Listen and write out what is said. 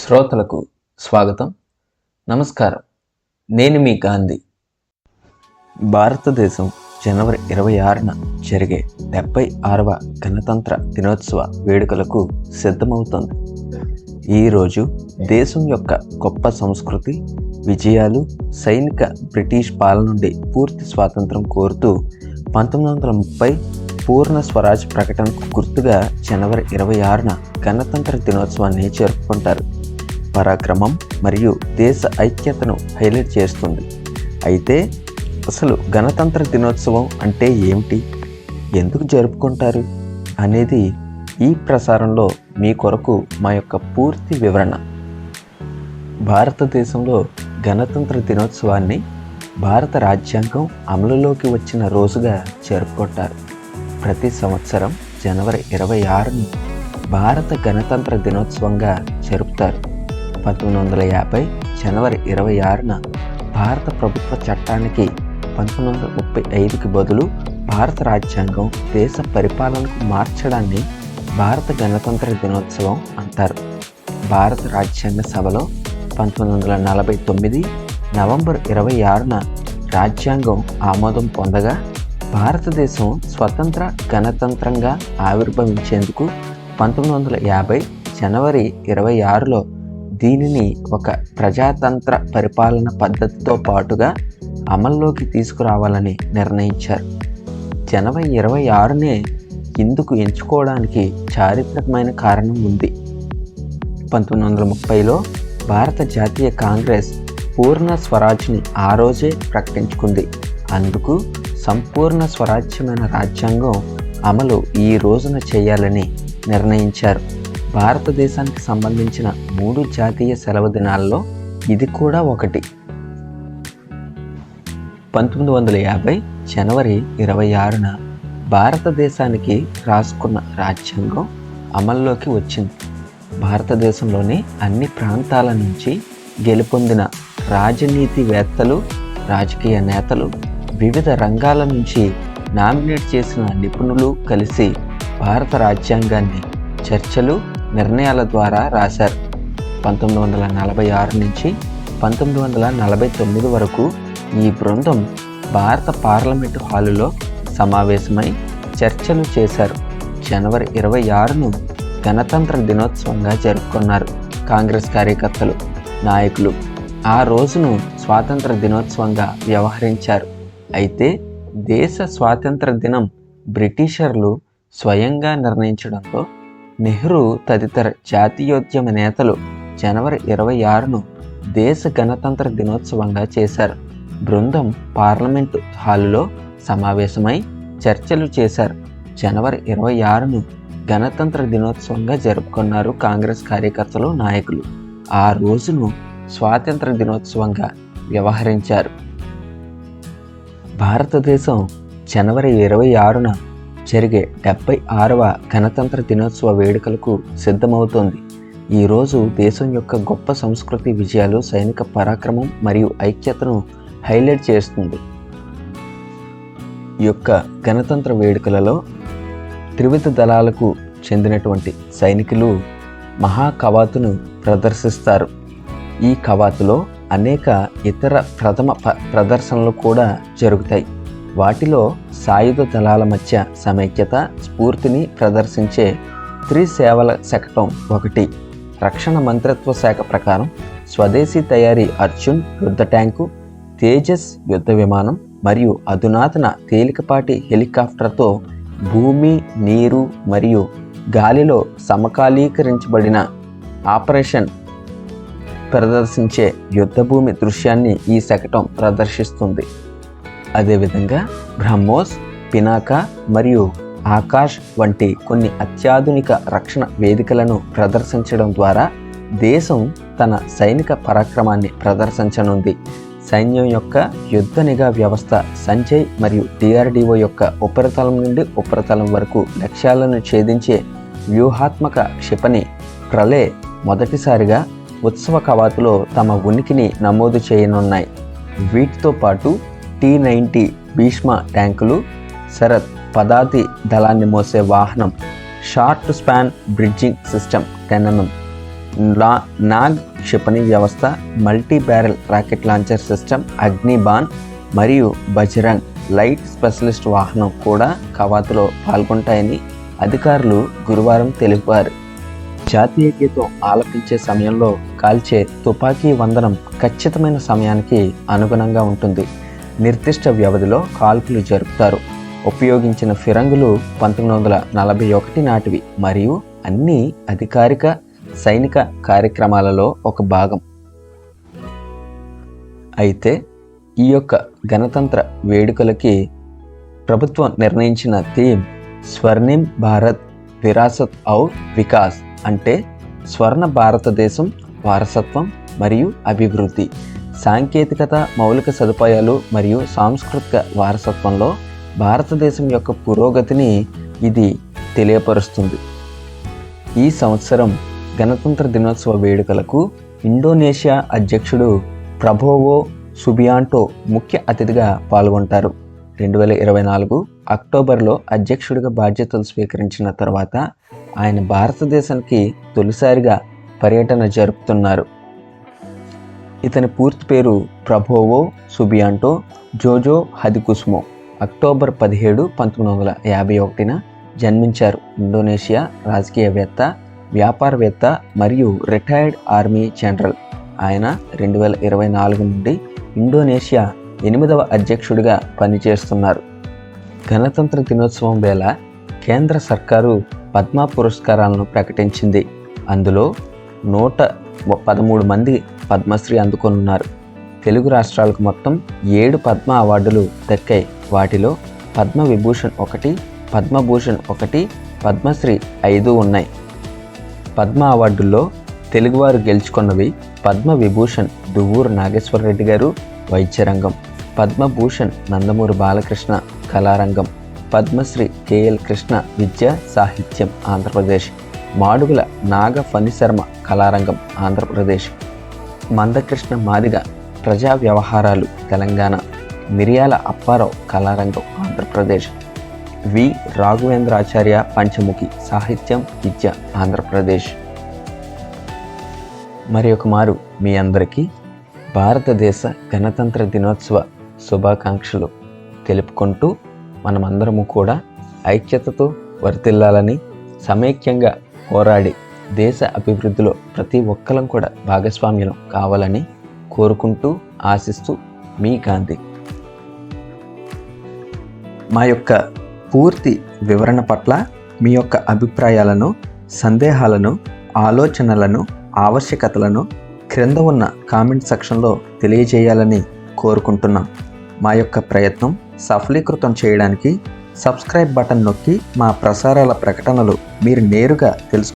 శ్రోతలకు స్వాగతం. నమస్కారం. నేను మీ గాంధీ. భారతదేశం జనవరి 26న జరిగే 76వ గణతంత్ర దినోత్సవ వేడుకలకు సిద్ధమవుతోంది. ఈరోజు దేశం యొక్క గొప్ప సంస్కృతి, విజయాలు, సైనిక బ్రిటిష్ పాలన నుండి పూర్తి స్వాతంత్రం కోరుతూ 1930 పూర్ణ స్వరాజ్ ప్రకటనకు గుర్తుగా జనవరి 26న గణతంత్ర దినోత్సవాన్ని జరుపుకుంటారు. పరాక్రమం మరియు దేశ ఐక్యతను హైలైట్ చేస్తుంది. అయితే అసలు గణతంత్ర దినోత్సవం అంటే ఏమిటి, ఎందుకు జరుపుకుంటారు అనేది ఈ ప్రసారంలో మీ కొరకు మా యొక్క పూర్తి వివరణ. భారతదేశంలో గణతంత్ర దినోత్సవాన్ని భారత రాజ్యాంగం అమలులోకి వచ్చిన రోజుగా జరుపుకుంటారు. ప్రతి సంవత్సరం జనవరి 26ని భారత గణతంత్ర దినోత్సవంగా జరుపుతారు. 1950 జనవరి 26న భారత ప్రభుత్వ చట్టానికి 1935కి బదులు భారత రాజ్యాంగం దేశ పరిపాలనకు మార్చడాన్ని భారత గణతంత్ర దినోత్సవం అంటారు. భారత రాజ్యాంగ సభలో 1949 నవంబర్ 26న రాజ్యాంగం ఆమోదం పొందగా భారతదేశం స్వతంత్ర గణతంత్రంగా ఆవిర్భవించేందుకు 1950 జనవరి 26లో దీనిని ఒక ప్రజాతంత్ర పరిపాలన పద్ధతితో పాటుగా అమల్లోకి తీసుకురావాలని నిర్ణయించారు. జనవరి 26నే ఇందుకు ఎంచుకోవడానికి చారిత్రకమైన కారణం ఉంది. 1930లో భారత జాతీయ కాంగ్రెస్ పూర్ణ స్వరాజ్ని ఆ రోజే ప్రకటించుకుంది. అందుకు సంపూర్ణ స్వరాజ్యమైన రాజ్యాంగం అమలు ఈ రోజున చేయాలని నిర్ణయించారు. భారతదేశానికి సంబంధించిన 3 జాతీయ సెలవు దినాల్లో ఇది కూడా ఒకటి. 1950 జనవరి 26న భారతదేశానికి రాసుకున్న రాజ్యాంగం అమల్లోకి వచ్చింది. భారతదేశంలోని అన్ని ప్రాంతాల నుంచి గెలుపొందిన రాజనీతివేత్తలు, రాజకీయ నేతలు, వివిధ రంగాల నుంచి నామినేట్ చేసిన నిపుణులు కలిసి భారత రాజ్యాంగాన్ని చర్చలు, నిర్ణయాల ద్వారా రాశారు. 1946 నుంచి 1949 వరకు ఈ బృందం భారత పార్లమెంటు హాలులో సమావేశమై చర్చలు చేశారు. జనవరి 26ను గణతంత్ర దినోత్సవంగా జరుపుకున్నారు. కాంగ్రెస్ కార్యకర్తలు, నాయకులు ఆ రోజును స్వాతంత్ర దినోత్సవంగా వ్యవహరించారు. అయితే దేశ స్వాతంత్ర దినం బ్రిటిషర్లు స్వయంగా నిర్ణయించడంతో నెహ్రూ తదితర జాతీయోద్యమ నేతలు జనవరి 26ను దేశ గణతంత్ర దినోత్సవంగా చేశారు. బృందం పార్లమెంటు హాలులో సమావేశమై చర్చలు చేశారు. జనవరి 26ను గణతంత్ర దినోత్సవంగా జరుపుకున్నారు కాంగ్రెస్ కార్యకర్తలు, నాయకులు. ఆ రోజును స్వాతంత్ర దినోత్సవంగా వ్యవహరించారు. భారతదేశం జనవరి 26న జరిగే 76వ గణతంత్ర దినోత్సవ వేడుకలకు సిద్ధమవుతోంది. ఈరోజు దేశం యొక్క గొప్ప సంస్కృతి, విజయాలు, సైనిక పరాక్రమం మరియు ఐక్యతను హైలైట్ చేస్తుంది. ఈ యొక్క గణతంత్ర వేడుకలలో త్రివిధ దళాలకు చెందినటువంటి సైనికులు మహా కవాతును ప్రదర్శిస్తారు. ఈ కవాతులో అనేక ఇతర ప్రథమ ప్రదర్శనలు కూడా జరుగుతాయి. వాటిలో సాయుధ దళాల మధ్య సమైక్యత, స్ఫూర్తిని ప్రదర్శించే త్రిసేవల శకటం ఒకటి. రక్షణ మంత్రిత్వ శాఖ ప్రకారం స్వదేశీ తయారీ అర్జున్ యుద్ధ ట్యాంకు, తేజస్ యుద్ధ విమానం మరియు అధునాతన తేలికపాటి హెలికాప్టర్తో భూమి, నీరు మరియు గాలిలో సమకాలీకరించబడిన ఆపరేషన్ ప్రదర్శించే యుద్ధభూమి దృశ్యాన్ని ఈ శకటం ప్రదర్శిస్తుంది. అదేవిధంగా బ్రహ్మోస్, పినాకా మరియు ఆకాష్ వంటి కొన్ని అత్యాధునిక రక్షణ వేదికలను ప్రదర్శించడం ద్వారా దేశం తన సైనిక పరాక్రమాన్ని ప్రదర్శించనుంది. సైన్యం యొక్క యుద్ధ నిఘా వ్యవస్థ సంజయ్ మరియు DRDO యొక్క ఉపరితలం నుండి ఉపరితలం వరకు లక్ష్యాలను ఛేదించే వ్యూహాత్మక క్షిపణి ప్రళయ్ మొదటిసారిగా ఉత్సవ కవాతులో తమ ఉనికిని నమోదు చేయనున్నాయి. వీటితో పాటు T-90 భీష్మ ట్యాంకులు, శరత్ పదాతి దళాన్ని మోసే వాహనం, short span bridging system 10mm, Nag క్షిపణి వ్యవస్థ, multi barrel rocket launcher system Agnibaan మరియు బజరంగ్ లైట్ స్పెషలిస్ట్ వాహనం కూడా కవాతులో పాల్గొంటాయని అధికారులు గురువారం తెలిపారు. జాతీయ గీతం ఆలపించే సమయంలో కాల్చే తుపాకీ వందనం ఖచ్చితమైన సమయానికి అనుగుణంగా ఉంటుంది. నిర్దిష్ట వ్యవధిలో కాల్పులు జరుపుతారు. ఉపయోగించిన ఫిరంగులు 1941 నాటివి మరియు అన్ని అధికారిక సైనిక కార్యక్రమాలలో ఒక భాగం. అయితే ఈ యొక్క గణతంత్ర వేడుకలకి ప్రభుత్వం నిర్ణయించిన థీమ్ స్వర్ణిమ్ భారత్ విరాసత్ ఔర్ వికాస్, అంటే స్వర్ణ భారతదేశం, వారసత్వం మరియు అభివృద్ధి. సాంకేతికత, మౌలిక సదుపాయాలు మరియు సాంస్కృతిక వారసత్వంలో భారతదేశం యొక్క పురోగతిని ఇది తెలియపరుస్తుంది. ఈ సంవత్సరం గణతంత్ర దినోత్సవ వేడుకలకు ఇండోనేషియా అధ్యక్షుడు ప్రబోవో సుబియాంటో ముఖ్య అతిథిగా పాల్గొంటారు. 2024 అక్టోబర్లో అధ్యక్షుడిగా బాధ్యతలు స్వీకరించిన తర్వాత ఆయన భారతదేశానికి తొలిసారిగా పర్యటన జరుపుతున్నారు. ఇతని పూర్తి పేరు ప్రబోవో సుబియాంటో జోజో హదికుస్మో. అక్టోబర్ 17, 1951 జన్మించారు. ఇండోనేషియా రాజకీయవేత్త, వ్యాపారవేత్త మరియు రిటైర్డ్ ఆర్మీ జనరల్. ఆయన 2024 నుండి ఇండోనేషియా 8వ అధ్యక్షుడిగా పనిచేస్తున్నారు. గణతంత్ర దినోత్సవం వేళ కేంద్ర సర్కారు పద్మ పురస్కారాలను ప్రకటించింది. అందులో 113 మంది పద్మశ్రీ అందుకొనున్నారు. తెలుగు రాష్ట్రాలకు మొత్తం 7 పద్మ అవార్డులు దక్కాయి. వాటిలో పద్మవిభూషణ్ 1, పద్మభూషణ్ 1, పద్మశ్రీ 5 ఉన్నాయి. పద్మ అవార్డుల్లో తెలుగువారు గెలుచుకున్నవి పద్మవిభూషణ్ దువ్వూరు నాగేశ్వరరెడ్డి గారు వైద్యరంగం, పద్మభూషణ్ నందమూరి బాలకృష్ణ కళారంగం, పద్మశ్రీ కేఎల్ కృష్ణ విద్య సాహిత్యం ఆంధ్రప్రదేశ్, మాడుగుల నాగ ఫణిశర్మ కళారంగం ఆంధ్రప్రదేశ్, మందకృష్ణ మాదిగ ప్రజా వ్యవహారాలు తెలంగాణ, మిరియాల అప్పారావు కళారంగం ఆంధ్రప్రదేశ్, వి రాఘవేంద్రాచార్య పంచముఖి సాహిత్యం విద్య ఆంధ్రప్రదేశ్. మరి ఒక మారు మీ అందరికీ భారతదేశ గణతంత్ర దినోత్సవ శుభాకాంక్షలు తెలుపుకుంటూ మనమందరము కూడా ఐక్యతతో వర్ధిల్లాలని, సమైక్యంగా పోరాడి దేశ అభివృద్ధిలో ప్రతి ఒక్కరం కూడా భాగస్వామ్యం కావాలని కోరుకుంటూ ఆశిస్తూ మీ గాంధీ. మా యొక్క పూర్తి వివరణ పట్ల మీ యొక్క అభిప్రాయాలను, సందేహాలను, ఆలోచనలను, ఆవశ్యకతలను క్రింద ఉన్న కామెంట్ సెక్షన్లో తెలియజేయాలని కోరుకుంటున్నాం. మా యొక్క ప్రయత్నం సఫలీకృతం చేయడానికి సబ్స్క్రైబ్ బటన్ నొక్కి మా ప్రసారాల ప్రకటనలు మీరు నేరుగా